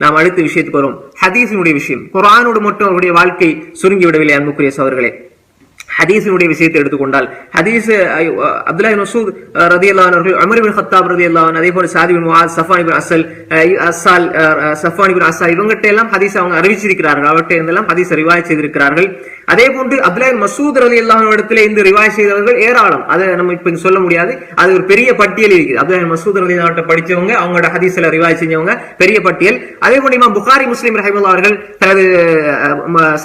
நாம் அடுத்த விஷயத்துக்கு வரும். ஹதீஸினுடைய விஷயம். குர்ஆனோடு மட்டும் அவருடைய வாழ்க்கை சுருங்கிவிடவில்லை அன்புக்குரிய சகோதரர்களே. ஹதீஸினுடைய விஷயத்தை எடுத்துக்கொண்டால் ஹதீஸ் அப்துல்லாஹ் இப்னு மஸ்ஊத் ரலியல்லாஹு அன்ஹு, உமர் இப்னு கத்தாப் ரலியல்லாஹு அன்ஹு, அதே போல சாத் இப்னு முஆஸ், சஃப்வான் இப்னு அஸ்ஸால் இவங்ககிட்ட எல்லாம் ஹதீஸ் அவங்க அறிவிச்சிருக்கிறார்கள். அவர்கிட்ட இருந்தெல்லாம் ஹதீஸ் ரிவாயத் செய்திருக்கிறார்கள். அதே போன்று அப்துல்லாஹ் இப்னு மஸ்ஊத் ரலியல்லாஹு அன்ஹு இடத்துல இந்த ரிவாயத் செய்தவர்கள் ஏராளம். அதை நம்ம இப்ப சொல்ல முடியாது. அது ஒரு பெரிய பட்டியல் இருக்குது. அப்துல்லாஹ் இப்னு மஸ்ஊத் ரலியல்லாஹு அன்ஹு படிச்சவங்க, அவங்களோட ஹதீஸ்ல ரிவாயத் செஞ்சவங்க பெரிய பட்டியல். அதே போல இமாம் புகாரி முஸ்லிம் ரஹிமஹுல்லாஹ் அவர்கள் தனது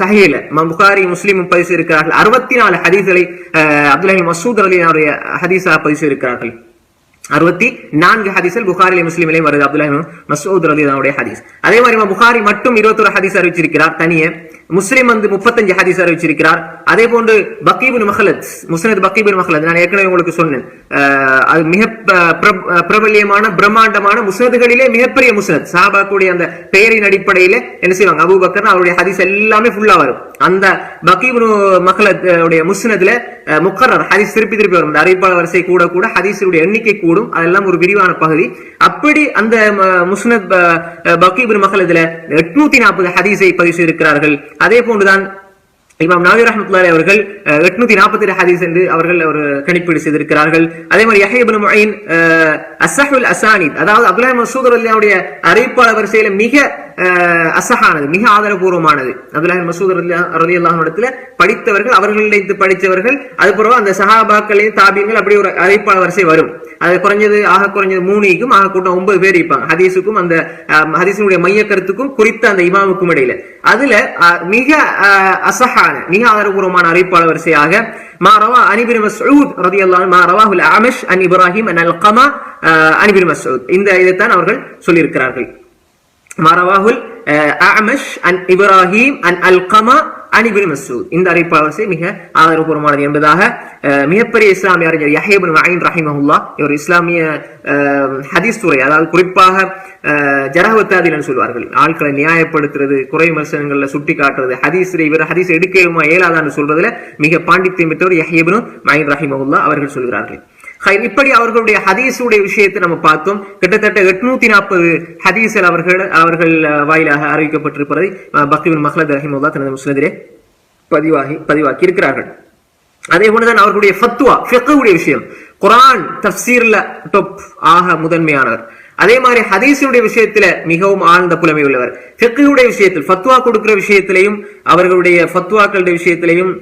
சஹீஹ்ல இமாம் புகாரி முஸ்லிம் பதிவு செய்திருக்கிறார்கள். 64 ஹதீஸ்களை அப்துல்லாஹ் இப்னு மஸ்ஊத் ரலியல்லாஹு அன்ஹு ஹதீஸா பதிவு செய்திருக்கிறார்கள். 64 ஹதீஸ்கள் புகாரிலே முஸ்லிமிலேயும் வருது அப்துல்லாஹ் இப்னு மஸ்ஊத் ரலியல்லாஹு அன்ஹு ஹதீஸ். அதே மாதிரி இமாம் புகாரி மட்டும் 21 ஹதீஸ் அறிவிச்சிருக்கிறார் தனியே. முஸ்லிம் 35 ஹதீஸ் அறிவிச்சிருக்கிறார். அதே போன்று பக்கீ இப்னு மஹ்லத், முஸ்னத் பக்கீ இப்னு மஹ்லத், நான் ஏற்கனவே உங்களுக்கு சொன்னேன், அது மிக பிரபல்யமான பிரம்மாண்டமான முஸ்னதுகளிலே மிகப்பெரிய முஸ்னத். சஹாபாக்களுடைய அந்த பெயரின் அடிப்படையில என்ன செய்வாங்க, அபூபக்கர் அவருடைய ஹதீஸ் எல்லாமே ஃபுல்லா வரும். அந்த பக்கீ இப்னு மஹ்லத் உடைய முஸ்னதுல முக்கர்ரர் ஹதீஸ் திருப்பி திருப்பி வரும். அறிவிப்பாளர் வரிசை கூட கூட ஹதீஸுடைய எண்ணிக்கை கூடும். அதெல்லாம் ஒரு விரிவான பகுதி. அப்படி அந்த முஸ்னத் பக்கீ இப்னு மஹ்லத்ல 840 ஹதீஸை பதிவு செய்திருக்கிறார்கள். அதே போன்றுதான் இமாம் நவவி ரஹ்மத்துல்லாஹி அவர்கள் 842 ஹதீஸ் என்று அவர்கள் ஒரு கணிப்பீடு செய்திருக்கிறார்கள். அதே மாதிரி யஹ்யா இப்னு முயின் அஸ்ஸஹுல் அஸானித், அதாவது அப்துல்லாஹ் இப்னு மஸ்ஊத் ரலியல்லாஹு அன்ஹுடைய அறிவிப்பாளர் வரிசையில மிக அசஹானது, மிக ஆதரவுபூர்வமானது. அப்துல்லாஹ் இப்னு மஸ்ஊத் ரலியல்லாஹு அன்ஹு இடத்துல படித்தவர்கள், அவர்களிடைத்து படித்தவர்கள், அதுபோல அந்த சஹாபாக்களின் தாபீன்கள், அப்படி ஒரு அறிவிப்பாளர் வரிசை வரும். அது குறைஞ்சது 3க்கும் ஆக கூட்டம் 9 பேர் இருப்பாங்க. ஹதீஸுக்கும் அந்த ஹதீஸினுடைய மைய கருத்துக்கும் குறித்த அந்த இமாமுக்கும் இடையில. அதுல மிக அசஹான, மிக ஆதரவுபூர்வமான அறிவிப்பாளர் வரிசையாக மா ரவா அன் இப்னு மஸ்ஊத் ரலியல்லாஹு அன்ஹு, மா ரவாஹுல் அஅமஷ் அன் இப்ராஹிம் அன் அல்கமா அன் இப்னு மஸ்ஊத், இந்த இதைத்தான் அவர்கள் சொல்லியிருக்கிறார்கள். மா ரவாஹுல் அஅமஷ் அன் இப்ராஹிம் அன் அல்கமா அன் இப்னு மஸ்ஊத், இந்த அறிவிப்பாளர் வரிசை மிக ஆதரவுபூர்வமானது என்பதாக மிகப்பெரிய இஸ்லாமிய அறிஞர் யஹ்யா இப்னு மயின் ரஹிமஹுல்லாஹ், இவர் இஸ்லாமிய ஹதீஸ் துறை, அதாவது குறிப்பாக ஜரஹ் வ தஅதீல் சொல்வார்கள், ஆட்களை நியாயப்படுத்துறது, குறை விமர்சனங்கள்ல சுட்டி காட்டுறது, இவர் ஹதீஸ் எடுக்கலுமா இயலாதான்னு சொல்றதுல மிக பாண்டித்யம் பெற்றவர் யஹ்யா இப்னு மயின் ரஹிமஹுல்லாஹ் அவர்கள் சொல்கிறார்கள். இப்படி அவர்களுடைய ஹதீஸுடைய விஷயத்தை நம்ம பார்த்தோம். கிட்டத்தட்ட 840 ஹதீஸ்கள் அவர்கள் வாயிலாக அறிவிக்கப்பட்டிருப்பதை பக்கீ இப்னு மஹ்லத் ரஹிமஹுல்லாஹ் தனது முஸ்னதிலே பதிவாக்கி இருக்கிறார்கள். அதே போலதான் அவர்களுடைய ஃபத்வா, ஃபிக்ஹுடைய விஷயம், குர்ஆன் தஃப்சீர்ல டாப் ஆக முதன்மையானவர். அதே மாதிரி ஹதீஸுடைய விஷயத்துல மிகவும் ஆழ்ந்த புலமை உள்ளவர். ஃபிக்ஹுடைய விஷயத்தில், ஃபத்வா கொடுக்கிற விஷயத்திலையும், அவர்களுடைய ஃபத்வாக்களுடைய விஷயத்திலையும்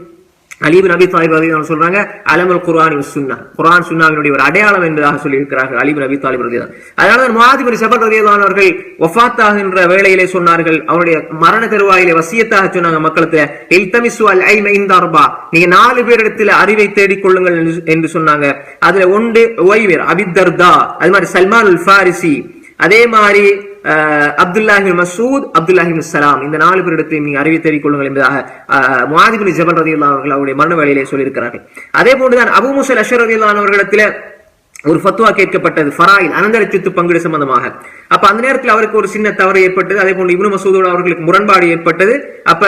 அலி இப்னு அபி தாலிப் ரலியல்லாஹு சொல்றாங்க, அலமுல் குர்ஆன் வஸ் சுன்னah, குர்ஆன் சுன்னாவினுடைய ஒரு அடையாளம் என்பதாக சொல்லி இருக்கிறார்கள் அலி இப்னு அபி தாலிப் ரலியல்லாஹு. அதனால முஆத் இப்னு ஜபல் ரலியல்லாஹு அன்ஹு அவர்கள் வஃபாத் ஆகின்ற வேளையிலே சொன்னார்கள், அவருடைய மரண தருவாயிலே வசியத்தாக சொன்னாங்க மக்களுக்கு, இல்தமிசு அல் இல்ம இன்த அர்பா, நீங்க 4 பேரிடத்தில் அறிவை தேடிக் கொள்ளுங்கள் என்று சொன்னாங்க. அதுல ஒன்று உவைர் அபி தர்தா, அது மாதிரி சல்மான் அல் ஃபாரிசி, அதே மாதிரி அப்துல்லாஹ் இப்னு மஸ்ஊத், அப்துல்லாஹ் இப்னு ஸலாம், இந்த 4 பேரிடத்தையும் நீங்க அறிவை தேடிக் கொள்ளுங்கள் என்பதாக முஆத் இப்னு ஜபல் ரலியல்லாஹு அன்ஹு அவருடைய மரண வேளையிலே சொல்லியிருக்கிறார்கள். அதே போன்றுதான் அபூ மூஸா அல் அஷ்அரி ரலியல்லாஹு அன்ஹு அவர்களிடத்தில் ஒரு ஃபத்வா கேட்கப்பட்டது, ஃபராயில், அனந்தர சொத்து பங்கீடு சம்பந்தமாக. அப்ப அந்த நேரத்தில் அவருக்கு ஒரு சின்ன தவறு ஏற்பட்டது. அதே போன்று இப்னு மஸ்ஊதோடு அவர்களுக்கு முரண்பாடு ஏற்பட்டது. அப்ப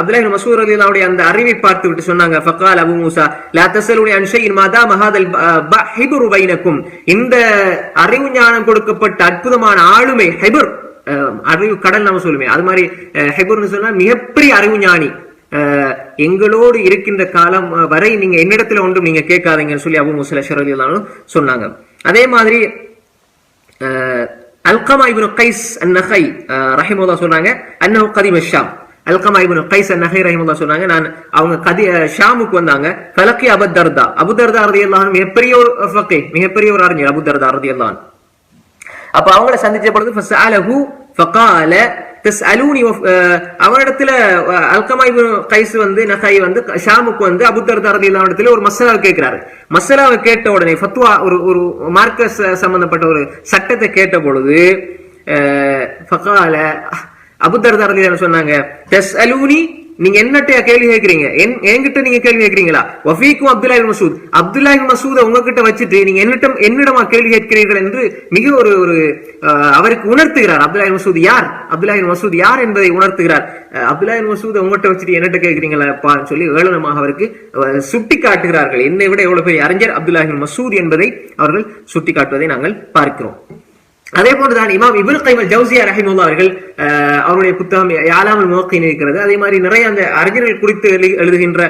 அப்துல்லாஹ் இப்னு மஸ்ஊத் ரலியல்லாஹு அன்ஹு அந்த அறிவை பார்த்து விட்டு சொன்னாங்க, ஃபகால் அபூ மூஸா லா தஸலுனி அன் ஷைஇன் மா தாம ஹாதல் ஹிப்ரு பைனக்கும், இந்த அறிவு ஞானம் கொடுக்கப்பட்ட அற்புதமான ஆளுமை, ஹிப்ர் அறிவு கடல் நாம சொல்லுமே, அது மாதிரி ஹிப்ர்னு சொன்னா மிகப்பெரிய அறிவு ஞானி, எங்களோடு இருக்கின்ற காலம் வரை நீங்க என்னிடத்துல ஒன்றும் நீங்க கேட்காதீங்கன்னு சொல்லி அபூ மூஸா அல்-அஷ்அரி ரலியல்லாஹு அன்ஹு சொன்னாங்க. அதே மாதிரி அல்கமா இப்னு கைஸ் அன்-நஹை ரஹிமஹுல்லாஹ் சொல்றாங்க, அன்னஹு கதிம ஷாம், அல்கமா இப்னு கைஸ் அன்-நஹை ரஹிமஹுல்லாஹ் சொன்னாங்க, அவங்க ஷாமுக்கு வந்தாங்க. ஃபலகி அபூ தர்தா, அபூ தர்தா ரலியல்லாஹு அன்ஹு மிகப்பெரிய ஒரு ஃபகீஹ், மிகப்பெரிய ஒரு அறிஞர் அபூ தர்தா ரலியல்லாஹு அன்ஹு. அப்ப அவங்களை சந்திச்ச பொழுது ஃபஸஅலஹு ஃபகால தஸ்அலூனி, அவரிடத்துல அல்கமா இப்னு கைஸ் நஹை ஷாமுக்கு அபூ தர்தா ரலியல்லாஹு அன்ஹு ஒரு மஸ்அலாவை கேட்கிறாரு. மஸ்அலாவை கேட்ட உடனே, ஃபத்வா ஒரு மார்க்க சம்பந்தப்பட்ட ஒரு சட்டத்தை கேட்ட பொழுது ஃபகால அபூ தர்தா ரலியல்லாஹு அன்ஹு சொன்னாங்க, தஸ்அலூனி, நீங்க என்னட்ட கேள்வி கேட்கிறீங்க, என்கிட்ட நீங்க கேள்வி கேட்கிறீங்களா, வஃபீக்கும் அப்துல்லாஹ் இப்னு மஸ்ஊத், அப்துல்லாஹ் இப்னு மஸ்ஊத உங்ககிட்ட வச்சுட்டு நீங்க என்னிடமா கேள்வி கேட்கிறீர்கள் என்று மிக ஒரு அவருக்கு உணர்த்துகிறார். அப்துல்லாஹ் இப்னு மஸ்ஊத் யார், அப்துல்லாஹ் இப்னு மஸ்ஊத் யார் என்பதை உணர்த்துகிறார். அப்துல்லாஹ் இப்னு மஸ்ஊத உங்ககிட்ட வச்சுட்டு என்னட்ட கேட்கிறீங்களாப்பான்னு சொல்லி ஏளனமாக அவருக்கு சுட்டி காட்டுகிறார்கள். என்னை விட எவ்வளவு பெரிய அறிஞர் அப்துல்லாஹ் இப்னு மஸ்ஊத் என்பதை அவர்கள் சுட்டி காட்டுவதை நாங்கள் பார்க்கிறோம். அதே போன்றுதான் இமாம் இப்னு கைம் அல் ஜௌசியா ரஹிமஹுல்லாஹ் அவர்கள் அவருடைய புத்தகம் யாலாமுல் முவக்கின் இருக்கிறது. அதே மாதிரி நிறைய அந்த அறிஞர்கள் குறித்து எழுதுகின்ற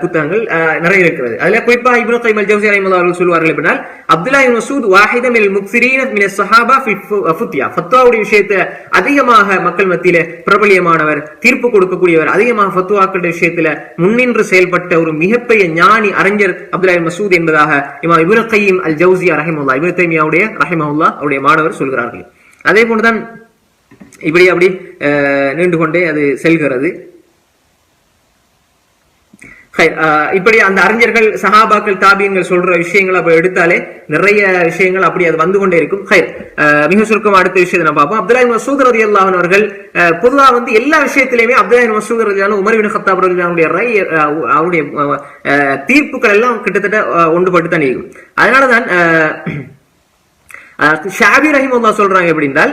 புத்தகங்கள் நிறைய இருக்கிறது. அதுல குறிப்பா இப்னு கைம் அல் ஜௌசியா ரஹிமஹுல்லாஹ் அவர்கள் சொல்வார்கள் அப்படின்னா, அப்துல்லாஹ் இப்னு மஸ்ஊத் வாஹித மினல் முக்ஸிரீன மினஸ் ஸஹாபா ஃபி ஃபுத்யா, ஃபத்வாவுடைய விஷயத்தை அதிகமாக மக்கள் மத்தியில பிரபலியமானவர், தீர்ப்பு கொடுக்கக்கூடியவர், அதிகமாக ஃபத்வாக்களுடைய விஷயத்துல முன்னின்று செயல்பட்ட ஒரு மிகப்பெரிய ஞானி அறிஞர் அப்துல்லாஹ் இப்னு மஸ்ஊத் என்பதாக இமாம் இப்னு கைம் அல் ஜௌசியா ரஹிமஹுல்லாஹ் இப்னு தைமியாவுடைய ரஹிமஹுல்லாஹ் அவருடைய மாணவர் சொல்கிறார்கள். அதே போன்றுதான் இப்படி அப்படி நீண்டு கொண்டே அது செல்கிறது. இப்படி அந்த அறிஞர்கள் சஹாபாக்கள் தாபியங்கள் சொல்ற விஷயங்கள் அப்ப எடுத்தாலே நிறைய விஷயங்கள் அப்படி அது வந்து கொண்டே இருக்கும். மிக சுருக்கம் அடுத்த விஷயத்தை நம்ம பார்ப்போம். அப்துல்லாஹ் இப்னு மஸ்ஊத் ரலியல்லாஹு அன்ஹு அவர்கள் பொதுவா வந்து எல்லா விஷயத்திலுமே அப்துல்லாஹ் இப்னு மஸ்ஊத் ரலியல்லாஹு அன்ஹு, உமர் இப்னு கத்தாப் ரலியல்லாஹு அன்ஹு அவருடைய தீர்ப்புகள் எல்லாம் கிட்டத்தட்ட ஒன்றுபட்டு தான் இருக்கும். அதனாலதான் ஷாபி ரஹிமஹுல்லாஹ் சொல்றாங்க எப்படின்றால்,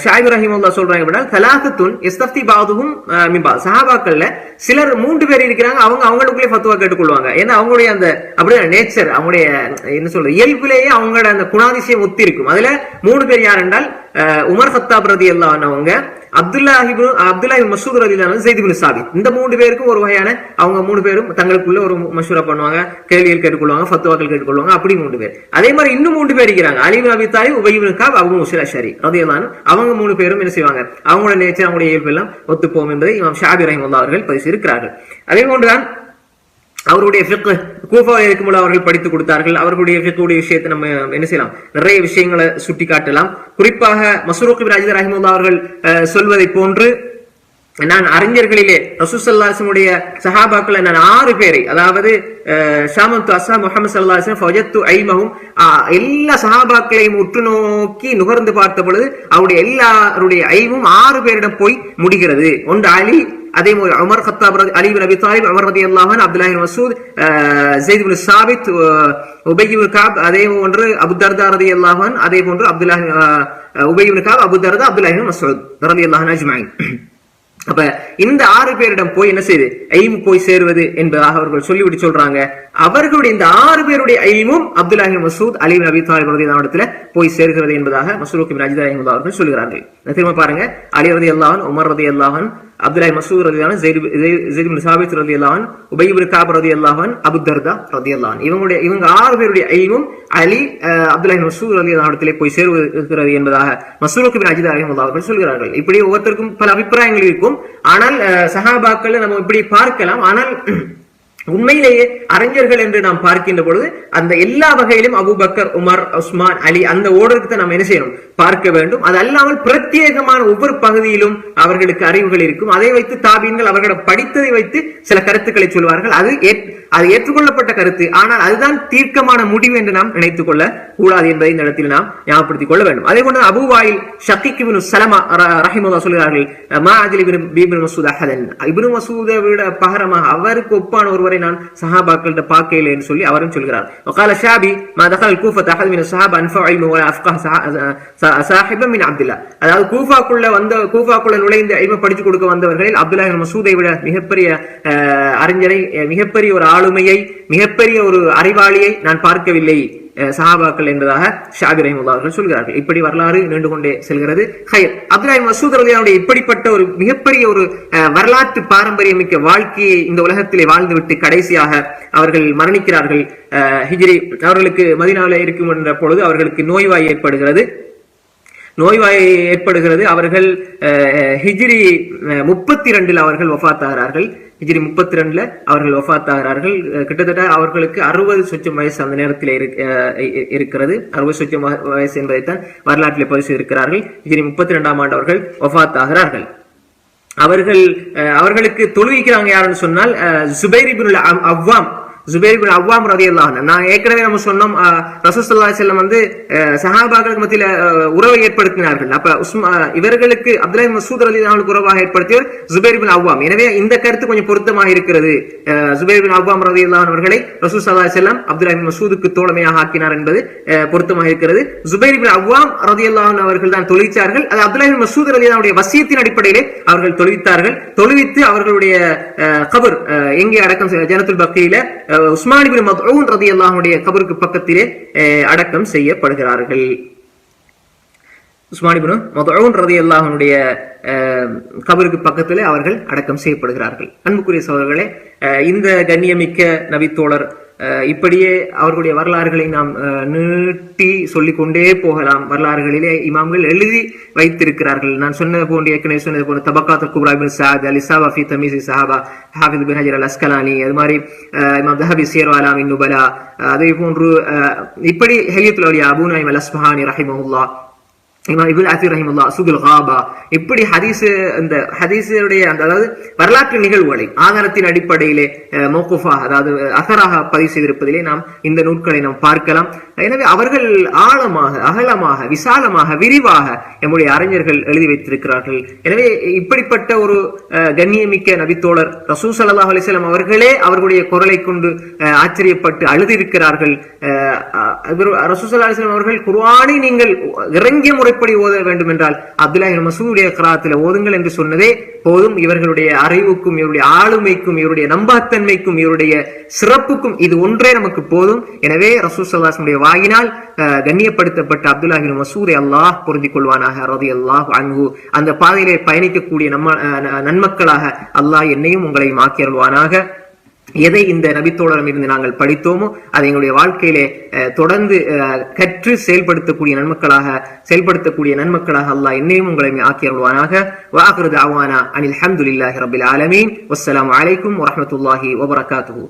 ஷாபி ரஹிமஹுல்லாஹ் சொல்றாங்க அப்படின்னா, தலாகத்துன் இஸ்தஃப்தி பாதுஹும் மின் பாத், சஹாபாக்கள்ல சிலர் 3 பேர் இருக்கிறாங்க, அவங்களுக்குள்ளே ஃபத்வா கேட்டுக்கொள்வாங்க. ஏன்னா அவங்களுடைய அந்த அப்படியே நேச்சர், அவங்களுடைய என்ன சொல்ற இயல்புலேயே அவங்களோட அந்த குணாதிசயம் ஒத்தி இருக்கும். அதுல 3 பேர் யார் என்றால் உமர் கத்தாப் ரலியல்லாஹு அன்ஹு அவங்க, அப்துல்லாஹ் இப்னு மஸ்ஊத் ரலியல்லாஹு அன்ஹு, ஸைத் இப்னு சாபித். இந்த 3 பேருக்கும் ஒரு வகையான அவங்க 3 பேரும் தங்களுக்குள்ள ஒரு மஷூரா பண்ணுவாங்க, கேள்விகள் கேட்டுக்கொள்வாங்க, ஃபத்வாக்கள் கேட்டுக்கொள்வாங்க. அப்படி 3 பேர். அதே மாதிரி இன்னும் 3 பேர் இருக்கிறாங்க, அலி இப்னு அபி தாலிப், உபய் இப்னு கஅப், அபூ முஸா அஷ்அரி ரலியல்லாஹு அன்ஹு. அவங்க 3 பேரும் என்ன செய்வாங்க, அவங்களோட நேச்சர், அவங்களுடைய இயல்பு எல்லாம் ஒத்துப்போம் என்பதை இமாம் ஷாபி ரஹிமஹுல்லாஹ் அவர்கள் பதிவு இருக்கிறார்கள். அதே போன்றுதான் அவருடைய ஃபிக்ஹ் கூஃபாவில் இருக்கும்போது அவர்கள் படித்துக் கொடுத்தார்கள். அவர்களுடைய ஃபிக்ஹுடைய விஷயத்தை நம்ம என்ன செய்யலாம், நிறைய விஷயங்களை சுட்டி காட்டலாம். குறிப்பாக மஸ்ரூக் இப்னு அஜீத் ரஹிமஹுல்லாஹ் அவர்கள் சொல்வதை போன்று, நான் அறிஞர்களிலே ரசூல் ஸல்லல்லாஹு அலைஹி வஸல்லம் சஹாபாக்களை நான் 6 பேரை, அதாவது ஷாமத்து அஸ்ஹா முஹம்மது ஸல்லல்லாஹு அலைஹி வஸல்லம் ஃபவஜத்து ஐமஹும், எல்லா சஹாபாக்களையும் உற்று நோக்கி நுகர்ந்து பார்த்த பொழுது அவருடைய எல்லாருடைய ஐமும் 6 பேரிடம் போய் முடிகிறது. ஒன்று அலி, அதே போல உமர் கத்தாப், அலி இப்னு அபி தாலிப், உமர் ரலியல்லாஹு அன்ஹு, அப்துல்லாஹ் இப்னு மஸ்ஊத், ஸைத் இப்னு சாபித், உபய் இப்னு கஅப், அதே போன்று அபூ தர்தா ரலியல்லாஹு அன்ஹு, அதே போன்று உபய் இப்னு கஅப், அபூ தர்தா, அப்துல்லாஹ் இப்னு மஸ்ஊத் ரலியல்லாஹு அன்ஹு அஜ்மஈன். அப்ப இந்த 6 பேரிடம் போய் என்ன செய்து ஐம் போய் சேருவது என்பதாக அவர்கள் சொல்லிவிட்டு சொல்றாங்க, அவர்களுடைய இந்த 6 பேருடைய ஐமும் அப்துல்லாஹ் இப்னு மஸ்ஊத், அலி இப்னு அபி தாலிப் ரலியல்லாஹு அன்ஹு போய் சேர்கிறது என்பதாக மஸ்ரூக் இப்னு அஜீத் ரஹிமஹுல்லாஹ் அவர்கள் சொல்கிறார்கள். திரும்ப பாருங்க, அலி ரலியல்லாஹு அன்ஹு, உமர் ரலியல்லாஹு அன்ஹு, அப்துல்லாஹ் இப்னு மஸ்ஊத் ரலியல்லாஹு அன்ஹு, ஸைத் இப்னு சாபித் ரலியல்லாஹு அன்ஹு, உபய் இப்னு கஅப் ரலியல்லாஹு அன்ஹு, அபூ தர்தா ரலியல்லாஹு அன்ஹு, இவங்க 6 பேருடைய ஐமும் அலி, அப்துல்லாஹ் இப்னு மஸ்ஊத் ரலியல்லாஹு அன்ஹு போய் சேருகிறது என்பதாக மஸ்ரூக் இப்னு அஜீத் ரஹிமஹுல்லாஹ் அவர்கள் சொல்கிறார்கள். இப்படி ஒவ்வொருத்தருக்கும் பல அபிப்பிராயங்கள் இருக்கும். ஆனால் சஹாபாக்கள் நம்ம இப்படி பார்க்கலாம். ஆனால் உண்மையிலேயே அறிஞர்கள் என்று நாம் பார்க்கின்ற பொழுது அந்த எல்லா வகையிலும் அபூபக்கர், உமர், உஸ்மான், அலி அந்த ஓர்டருக்கு தான் நாம் என்ன செய்யணும், பார்க்க வேண்டும். அது அல்லாமல் பிரத்யேகமான ஒவ்வொரு பகுதியிலும் அவர்களுக்கு அறிவுகள் இருக்கும். அதை வைத்து தாபீன்கள் அவர்களிடம் படித்ததை வைத்து சில கருத்துக்களை சொல்வார்கள். அது ஏற்றுக்கொள்ளப்பட்ட கருத்து. ஆனால் அதுதான் தீர்க்கமான முடிவு என்று நாம் நினைத்துக் கொள்ள கூடாது என்பதை இந்த இடத்தில் நாம் ஞாபகப்படுத்திக் கொள்ள வேண்டும். அதே போன்று அபூ வாயில் ஷகீக் இப்னு ஸலமா ரஹிமஹுல்லாஹ் சொல்கிறார்கள், மா அஜ்லி இப்னு மஸ்ஊத் அஹதன், இப்னு மஸ்ஊதை விட பகரமாக அவருக்கு ஒப்பான ஒருவரை நான் சஹாபாக்கள்கிட்ட பார்க்கல என்று சொல்லி அவரும் சொல்கிறார். وقال ஷாபி ما دخل الكوفة احد من الصحابة انفع علما ولا افقه صاحبا من عبد الله. அதாவது கூஃபாக்குள்ள நுழைந்து இல்ம படிச்சு கொடுக்க வந்தவர்களில் அப்துல்லாஹ் இப்னு மஸ்ஊதை விட மிகப்பெரிய அறிஞரை, மிகப்பெரிய ஒரு ஆளுமையை, மிகப்பெரிய ஒரு அறிவாளியை நான் பார்க்கவில்லை சஹாபாக்கள் என்பதாக ஷாபி ரஹிமஹுல்லாஹ் அவர்கள் சொல்கிறார்கள். இப்படி வரலாறு நீண்டு கொண்டே செல்கிறது. அப்துல்லாஹ் இப்னு மஸ்ஊத் ரலியல்லாஹு அன்ஹு இப்படிப்பட்ட ஒரு மிகப்பெரிய ஒரு வரலாற்று பாரம்பரியமிக்க வாழ்க்கையை இந்த உலகத்திலே வாழ்ந்துவிட்டு கடைசியாக அவர்கள் மரணிக்கிறார்கள். ஹிஜ்ரி, அவர்களுக்கு மதீனாவில் இருக்கும் என்ற பொழுது அவர்களுக்கு நோய்வாய் ஏற்படுகிறது. அவர்கள் ஹிஜ்ரி 32 அவர்கள் வஃபாத் ஆகிறார்கள். ஹிஜ்ரி 32 அவர்கள் வஃபாத் ஆகிறார்கள். கிட்டத்தட்ட அவர்களுக்கு 60 சொச்சம் வயசு அந்த நேரத்தில் இருக்கிறது. 60 சொச்சம் வயசு என்பதைத்தான் வரலாற்றில் பதிவு செய்திருக்கிறார்கள். ஹிஜ்ரி 32ஆம் ஆண்டு அவர்கள் வஃபாத் ஆகிறார்கள். அவர்களுக்கு தொழுவிக்கிறாங்க யாருன்னு சொன்னால் ஜுபைர் இப்னு அவ்வாம் ரலியல்லாஹு அன்ஹு. நான் ஏற்கனவே நம்ம சொன்னோம், ரசூல் ஸல்லல்லாஹு அலைஹி வஸல்லம் வந்து சஹாபாக்களுக்கு மத்தியில உறவை ஏற்படுத்தினார்கள். அப்ப இவர்களுக்கு அப்துல்லாஹ் இப்னு மஸ்ஊத் ரலியல்லாஹு அன்ஹு உறவாக ஏற்படுத்தியவர் ஜுபைர் இப்னு அவ்வாம். எனவே இந்த கருத்து கொஞ்சம் பொருத்தமாக இருக்கிறது. ஜுபைர் இப்னு அவ்வாம் ரலியல்லாஹு அன்ஹு அவர்களை ரசூல் ஸல்லல்லாஹு அலைஹி வஸல்லம் அப்துல்லாஹ் இப்னு மஸ்ஊதுக்கு தோழமையாக ஆக்கினார் என்பது பொருத்தமாக இருக்கிறது. ஜுபைர் இப்னு அவ்வாம் ரலியல்லாஹு அன்ஹு அவர்கள் தான் தொழுவிச்சார்கள். அது அப்துல்லாஹ் இப்னு மஸ்ஊத் ரலியல்லாஹு அன்ஹு வசியத்தின் அடிப்படையிலே அவர்கள் தொழுவித்து அவர்களுடைய கபர் எங்கே அடக்கம் ஜன்னத்துல் பக்கீல உஸ்மான் இப்னு மத்ஊன் ரலியல்லாஹு அன்ஹு கபருக்கு பக்கத்திலே அடக்கம் செய்யப்படுகிறார்கள். உஸ்மான் இப்னு மத்ஊன் ரலியல்லாஹு அன்ஹுடைய கபருக்கு பக்கத்திலே அவர்கள் அடக்கம் செய்யப்படுகிறார்கள். அன்புக்குரிய சகோதரர்களே, இந்த கண்ணியமிக்க நபித்தோழர் இப்படியே அவர்களுடைய வரலாறுகளை நாம் நீட்டி சொல்லிக்கொண்டே போகலாம். வரலாறுகளிலே இமாம்கள் எழுதி வைத்திருக்கிறார்கள். நான் சொன்னது போன்று, ஏற்கனவே சொன்னது போன்று, தபக்காத்துல் குப்ரா இப்னு சஅத், அல்-இஸாபா ஃபீ தமீஸ் ஸஹாபா, ஹாஃபிஸ் இப்னு ஹஜர் அல்-அஸ்கலானி, அது மாதிரி இமாம் தஹபி சியர் அலாமின் நுபலா, அதே போன்று இப்படி ஹில்யத்துல் அவுலியா அபூ நுஐம் அல்-அஸ்பஹானி ரஹிமஹுல்லாஹ், இமாம் இப்னு அத்தீர் ரஹிமஹுல்லாஹ் சுகுல் காபா, இப்படி இந்த ஹதீஸுடைய அதாவது வரலாற்று நிகழ்வுகளை ஆதாரத்தின் அடிப்படையிலே மௌகூஃபாக, அதாவது அஸராக பதிவு செய்திருப்பதிலே நாம் இந்த நூல்களை நாம் பார்க்கலாம். எனவே அவர்கள் ஆழமாக, அகலமாக, விசாலமாக, விரிவாக நம்முடைய அறிஞர்கள் எழுதி வைத்திருக்கிறார்கள். எனவே இப்படிப்பட்ட ஒரு கண்ணியமிக்க நபித்தோழர் ரசூல் ஸல்லல்லாஹு அலைஹி வஸல்லம் அவர்களே அவர்களுடைய குரலை கொண்டு ஆச்சரியப்பட்டு அழுதிருக்கிறார்கள். ரசூல் ஸல்லல்லாஹு அலைஹி வஸல்லம் அவர்கள் குர்ஆனை நீங்கள் இறங்கிய முறைப்படி ஓத வேண்டும் என்றால் அப்துல்லாஹ் இப்னு மஸ்ஊதுடைய கிராத்தில் ஓதுங்கள் என்று சொன்னதே போதும். இவர்களுடைய அறிவுக்கும், இவருடைய ஆளுமைக்கும், இவருடைய நம்பகத்தன்மைக்கும், இவருடைய சிறப்புக்கும் இது ஒன்றே நமக்கு போதும். எனவே ரசூல் ஸல்லல்லாஹு அலைஹி வஸல்லம் வாயினால் கண்ணியப்படுத்தப்பட்ட அப்துல்லாஹ் இப்னு மஸ்ஊதை அல்லாஹ் பொருந்திக் கொள்வானாக, ரலியல்லாஹு அன்ஹு. அந்த பாதையிலே பயணிக்கக்கூடிய நன்மக்களாக அல்லாஹ் என்னையும் உங்களையும் ஆக்கியருள்வானாக. எதை இந்த நபித்தோழரம் இருந்து நாங்கள் படித்தோமோ அதை எங்களுடைய வாழ்க்கையிலே தொடர்ந்து கற்று செயல்படுத்தக்கூடிய நன்மக்களாக அல்லாஹ் என்னையும் உங்களையும் ஆக்கியருள்வானாக. வஆகிரு தஅவானா அனில் ஹம்துலில்லாஹி ரப்பில் ஆலமீன். வஸ்ஸலாமு அலைக்கும் வரஹ்மத்துல்லாஹி வபரகாத்துஹு.